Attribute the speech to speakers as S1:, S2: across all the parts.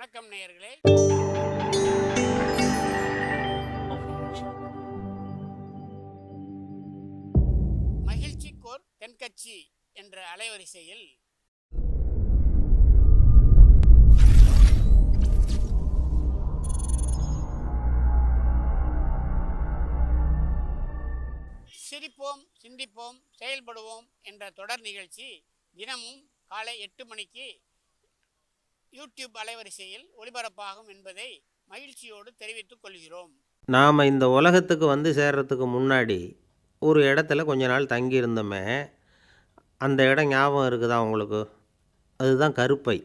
S1: வணக்கம் நேயர்களே. மகிழ்ச்சிக்கோர் தென்கட்சி என்ற அலைவரிசையில் சிரிப்போம், சிந்திப்போம், செயல்படுவோம் என்ற தொடர் நிகழ்ச்சி தினமும் காலை 8 மணிக்கு யூடியூப் அலைவரிசையில் ஒளிபரப்பாகும் என்பதை மகிழ்ச்சியோடு தெரிவித்துக் கொள்கிறோம்.
S2: நாம் இந்த உலகத்துக்கு வந்து சேர்றதுக்கு முன்னாடி ஒரு இடத்துல கொஞ்ச நாள் தங்கியிருந்தோமே, அந்த இடம் ஞாபகம் இருக்குதா உங்களுக்கு? அதுதான் கருப்பை.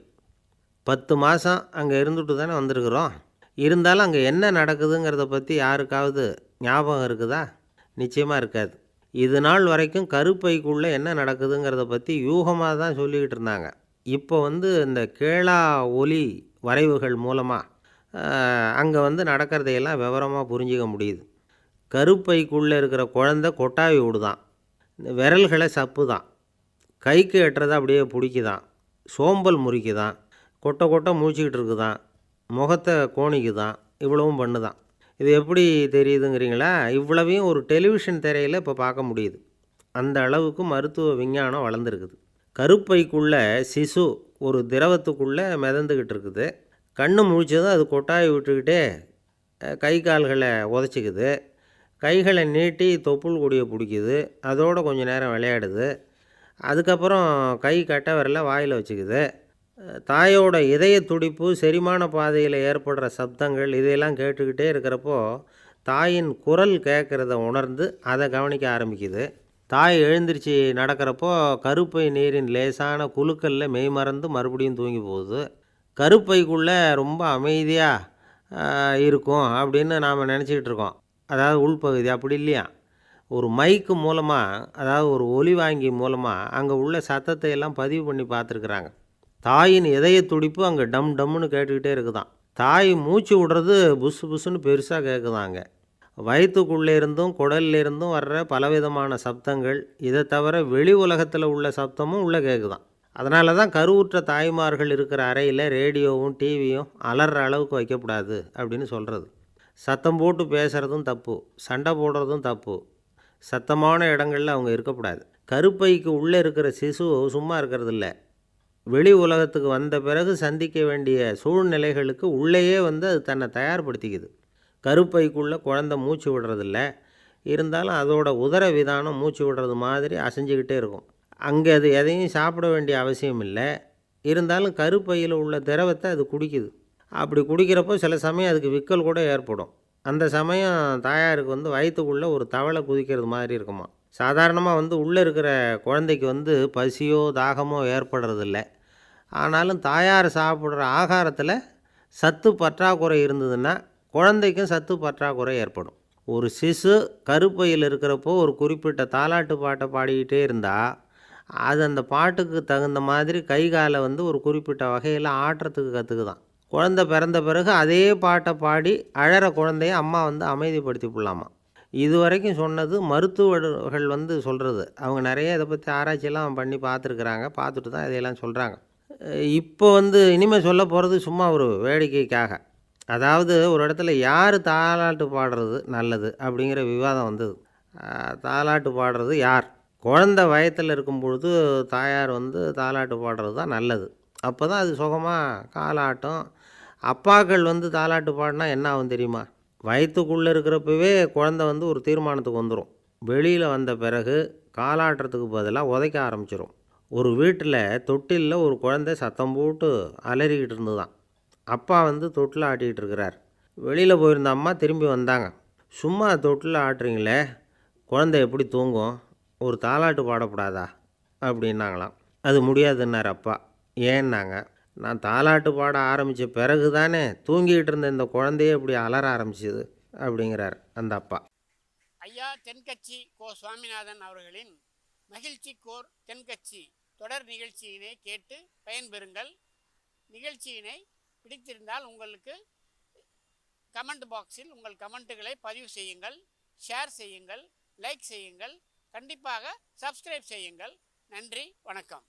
S2: 10 மாதம் அங்கே இருந்துட்டு தானே வந்திருக்கிறோம். இருந்தாலும் அங்கே என்ன நடக்குதுங்கிறத பற்றி யாருக்காவது ஞாபகம் இருக்குதா? நிச்சயமாக இருக்காது. இது நாள் வரைக்கும் கருப்பைக்குள்ளே என்ன நடக்குதுங்கிறத பற்றி யூகமாக தான் சொல்லிக்கிட்டு இருந்தாங்க. இப்போ இந்த கேளா ஒலி வரைவுகள் மூலமாக அங்கே நடக்கிறதையெல்லாம் விவரமாக புரிஞ்சிக்க முடியுது. கருப்பைக்குள்ளே இருக்கிற குழந்தை கொட்டாவி விடுதான், விரல்களை சப்பு தான், கைக்கு எட்டுறதை அப்படியே பிடிக்குதான், சோம்பல் முறிக்குதான், கொட்டை கொட்டை மூச்சிக்கிட்டு இருக்குதான், முகத்தை கோணிக்குதான், இவ்வளவும் பண்ணுதான். இது எப்படி தெரியுதுங்கிறீங்களா? இவ்வளவையும் ஒரு டெலிவிஷன் திரையில் இப்போ பார்க்க முடியுது. அந்த அளவுக்கு மருத்துவ விஞ்ஞானம் வளர்ந்துருக்குது. கருப்பைக்குள்ளே சிசு ஒரு திரவத்துக்குள்ளே மிதந்துக்கிட்டு இருக்குது. கண்ணு முழிச்சதும் அது கொட்டாய் விட்டுக்கிட்டே கை கால்களை உதச்சிக்குது, கைகளை நீட்டி தொப்புள் கொடியை பிடிக்குது, அதோடு கொஞ்சம் நேரம் விளையாடுது. அதுக்கப்புறம் கை கட்டை விரலை வாயில் வச்சுக்குது. தாயோட இதய துடிப்பு, செரிமான பாதையில் ஏற்படுற சப்தங்கள் இதையெல்லாம் கேட்டுக்கிட்டே இருக்கிறப்போ தாயின் குரல் கேட்குறத உணர்ந்து அதை கவனிக்க ஆரம்பிக்குது. தாய் எழுந்திரிச்சு நடக்கிறப்போ கருப்பை நீரின் லேசான குலுக்கல்ல மெய்மறந்து மறுபடியும் தூங்கி போகுது. கருப்பைக்குள்ளே ரொம்ப அமைதியாக இருக்கும் அப்படின்னு நாம் நினச்சிக்கிட்டு இருக்கோம். அதாவது உள்பகுதி அப்படி இல்லையா. ஒரு மைக்கு மூலமாக, அதாவது ஒரு ஒலி வாங்கி மூலமாக அங்கே உள்ள சத்தத்தை எல்லாம் பதிவு பண்ணி பார்த்துருக்குறாங்க. தாயின் இதய துடிப்பு அங்கே டம் டம்முன்னு கேட்டுக்கிட்டே இருக்குதான். தாய் மூச்சு விடுறது புசு புசுன்னு பெருசாக கேட்குதாங்க. வயிற்றுக்குள்ளே இருந்தும் குடல்லிருந்தும் வர்ற பலவிதமான சப்தங்கள், இதை தவிர வெளி உலகத்தில் உள்ள சப்தமும் உள்ளே கேட்குதான். அதனால தான் கருவுற்ற தாய்மார்கள் இருக்கிற அறையில் ரேடியோவும் டிவியும் அலற அளவுக்கு வைக்கக்கூடாது அப்படின்னு சொல்கிறது. சத்தம் போட்டு பேசுகிறதும் தப்பு, சண்டை போடுறதும் தப்பு, சத்தமான இடங்களில் அவங்க இருக்கக்கூடாது. கருப்பைக்கு உள்ளே இருக்கிற சிசு சும்மா இருக்கிறது இல்லை. வெளி உலகத்துக்கு வந்த பிறகு சந்திக்க வேண்டிய சூழ்நிலைகளுக்கு உள்ளேயே அது தன்னை தயார்படுத்திக்குது. கருப்பைக்குள்ளே குழந்தை மூச்சு விடுறதில்ல, இருந்தாலும் அதோட உதர விதானம் மூச்சு விடுறது மாதிரி அசைஞ்சிக்கிட்டே இருக்கும். அங்கே அது எதையும் சாப்பிட வேண்டிய அவசியம் இல்லை, இருந்தாலும் கருப்பையில் உள்ள திரவத்தை அது குடிக்குது. அப்படி குடிக்கிறப்போ சில சமயம் அதுக்கு விக்கல் கூட ஏற்படும். அந்த சமயம் தாயாருக்கு வயிற்றுக்குள்ளே ஒரு தவளை குதிக்கிறது மாதிரி இருக்குமா. சாதாரணமாக உள்ளே இருக்கிற குழந்தைக்கு பசியோ தாகமோ ஏற்படுறதில்ல. ஆனாலும் தாயார் சாப்பிட்ற ஆகாரத்தில் சத்து பற்றாக்குறை இருந்ததுன்னா குழந்தைக்கும் சத்து பற்றாக்குறை ஏற்படும். ஒரு சிசு கருப்பையில் இருக்கிறப்போ ஒரு குறிப்பிட்ட தாலாட்டு பாட்டை பாடிக்கிட்டே இருந்தால் அது அந்த பாட்டுக்கு தகுந்த மாதிரி கை காலை ஒரு குறிப்பிட்ட வகையில் ஆட்டுறதுக்கு கற்றுக்குதான். குழந்தை பிறந்த பிறகு அதே பாட்டை பாடி அழற குழந்தைய அம்மா அமைதிப்படுத்தி விடலாமா. இது வரைக்கும் சொன்னது மருத்துவர்கள் சொல்கிறது. அவங்க நிறைய இதை பற்றி ஆராய்ச்சியெல்லாம் பண்ணி பார்த்துருக்குறாங்க, பார்த்துட்டு தான் இதையெல்லாம் சொல்கிறாங்க. இப்போ இனிமேல் சொல்ல போகிறது சும்மா ஒரு வேடிக்கைக்காக. அதாவது ஒரு இடத்துல யார் தாலாட்டு பாடுறது நல்லது அப்படிங்கிற விவாதம் வந்தது. தாலாட்டு பாடுறது யார்? குழந்தை வயத்தில் இருக்கும் பொழுது தாயார் தாலாட்டு பாடுறது தான் நல்லது. அப்போ தான் அது சுகமாக காலாட்டம். அப்பாக்கள் தாலாட்டு பாடினா என்ன ஆகும் தெரியுமா? வயிற்றுக்குள்ளே இருக்கிறப்பவே குழந்தை ஒரு தீர்மானத்துக்கு வந்துடும். வெளியில் வந்த பிறகு காலாட்டுறதுக்கு பதிலாக உதைக்க ஆரம்பிச்சிடும். ஒரு வீட்டில் தொட்டிலில் ஒரு குழந்தை சத்தம் போட்டு அலறிக்கிட்டு இருந்துதான். அப்பா தொட்டில் ஆட்டிக்கிட்டு இருக்கிறார். வெளியில் போயிருந்த அம்மா திரும்பி வந்தாங்க. சும்மா தொட்டில் ஆட்டுறீங்களே, குழந்தை எப்படி தூங்கும்? ஒரு தாலாட்டு பாடக்கூடாதா அப்படின்னாங்களாம். அது முடியாதுன்னார் அப்பா. ஏன்னாங்க, நான் தாலாட்டு பாட ஆரம்பித்த பிறகு தானே தூங்கிக்கிட்டு இருந்த இந்த குழந்தையே இப்படி அலற ஆரம்பிச்சிது அப்படிங்கிறார் அந்த அப்பா.
S1: ஐயா தென்கட்சி கோ சுவாமிநாதன் அவர்களின் மகிழ்ச்சிக்கோர் தென்கட்சி தொடர் நிகழ்ச்சியினை கேட்டு பயன்பெறுங்கள். நிகழ்ச்சியினை பிடித்திருந்தால் உங்களுக்கு கமெண்ட் பாக்ஸில் உங்கள் கமெண்ட்டுகளை பதிவு செய்யுங்கள், ஷேர் செய்யுங்கள், லைக் செய்யுங்கள், கண்டிப்பாக சப்ஸ்கிரைப் செய்யுங்கள். நன்றி, வணக்கம்.